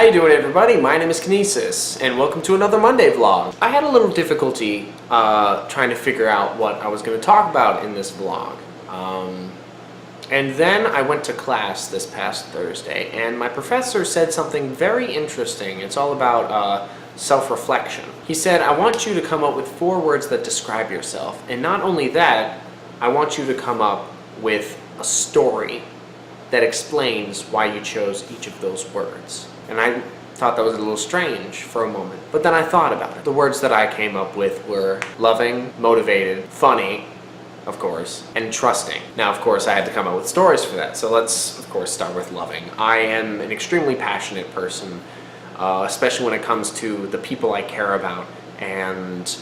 How you doing, everybody? My name is Kinesis, and welcome to another Monday vlog. I had a little difficulty trying to figure out what I was going to talk about in this vlog. And then I went to class this past Thursday, and my professor said something very interesting. It's all about self-reflection. He said, I want you to come up with 4 words that describe yourself. And not only that, I want you to come up with a story that explains why you chose each of those words. And I thought that was a little strange for a moment. But then I thought about it. The words that I came up with were loving, motivated, funny, of course, and trusting. Now, of course, I had to come up with stories for that. So let's, of course, start with loving. I am an extremely passionate person, especially when it comes to the people I care about and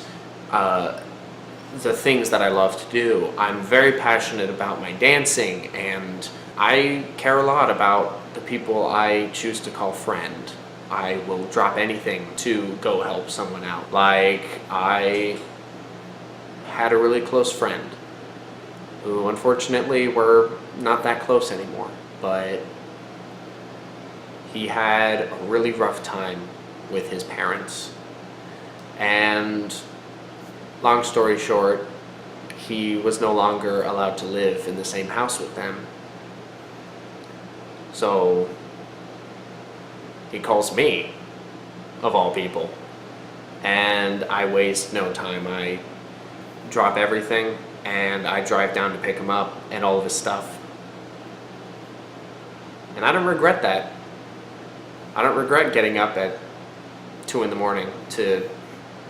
the things that I love to do. I'm very passionate about my dancing, and I care a lot about the people I choose to call friend. I will drop anything to go help someone out. Like, I had a really close friend who unfortunately we're not that close anymore, but he had a really rough time with his parents, and long story short, he was no longer allowed to live in the same house with them. So he calls me, of all people, and I waste no time. I drop everything and I drive down to pick him up and all of his stuff. And I don't regret that. I don't regret getting up at 2 in the morning to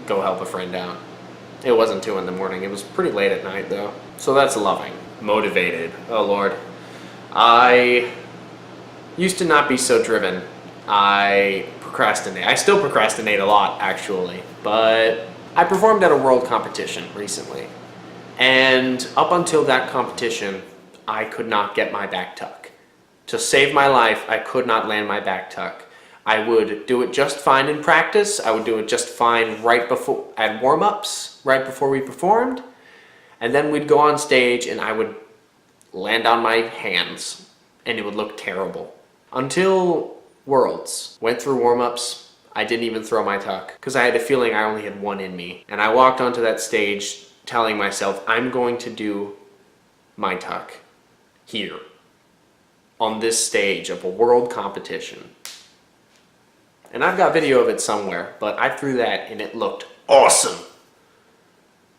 go help a friend out. It wasn't 2 in the morning, it was pretty late at night though. So that's loving. Motivated, oh Lord. I used to not be so driven. I procrastinate. I still procrastinate a lot, actually, but I performed at a world competition recently. And up until that competition, I could not get my back tuck. To save my life, I could not land my back tuck. I would do it just fine in practice. I would do it just fine right before, at warm-ups, right before we performed. And then we'd go on stage and I would land on my hands and it would look terrible. Until Worlds. Went through warm-ups, I didn't even throw my tuck because I had a feeling I only had one in me. And I walked onto that stage telling myself, I'm going to do my tuck here on this stage of a world competition. And I've got video of it somewhere, but I threw that and it looked awesome.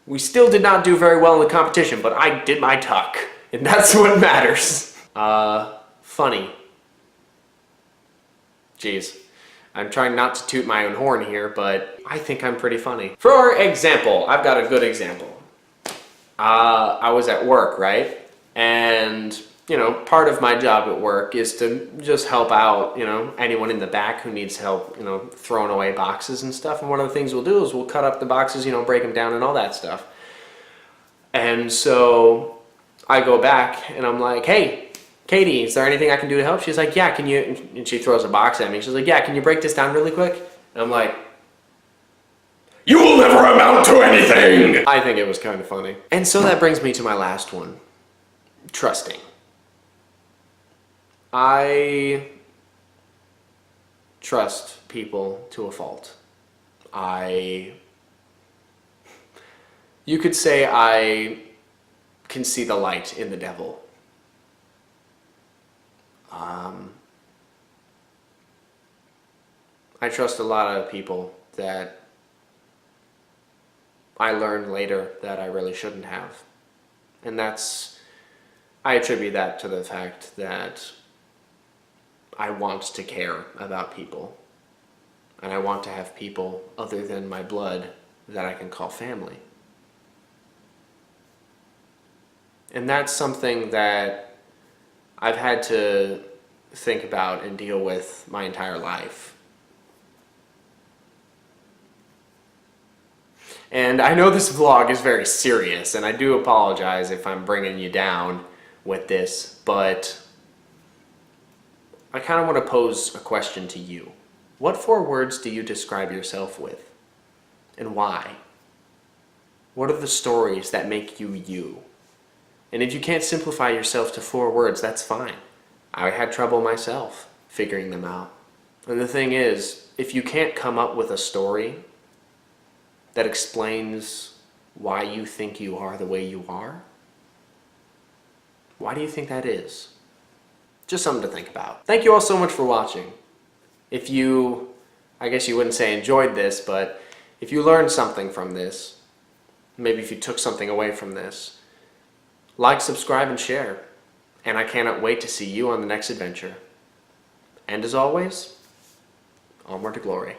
We still did not do very well in the competition, but I did my tuck, and that's what matters. Funny. Jeez, I'm trying not to toot my own horn here, but I think I'm pretty funny. For example, I've got a good example. I was at work, right? And, you know, part of my job at work is to just help out, you know, anyone in the back who needs help, you know, throwing away boxes and stuff. And one of the things we'll do is we'll cut up the boxes, you know, break them down and all that stuff. And so I go back and I'm like, hey, Katie, is there anything I can do to help? She's like, yeah, can you, and she throws a box at me. She's like, yeah, can you break this down really quick? And I'm like, you will never amount to anything! I think it was kind of funny. And so that brings me to my last one, trusting. I trust people to a fault. You could say I can see the light in the devil. I trust a lot of people that I learned later that I really shouldn't have. And I attribute that to the fact that I want to care about people. And I want to have people other than my blood that I can call family. And that's something that I've had to think about and deal with my entire life. And I know this vlog is very serious, and I do apologize if I'm bringing you down with this, but I kind of want to pose a question to you. What 4 words do you describe yourself with? And why? What are the stories that make you you? And if you can't simplify yourself to 4 words, that's fine. I had trouble myself figuring them out. And the thing is, if you can't come up with a story that explains why you think you are the way you are, why do you think that is? Just something to think about. Thank you all so much for watching. If you, I guess you wouldn't say enjoyed this, but if you learned something from this, maybe if you took something away from this, like, subscribe, and share. And I cannot wait to see you on the next adventure. And as always, onward to glory.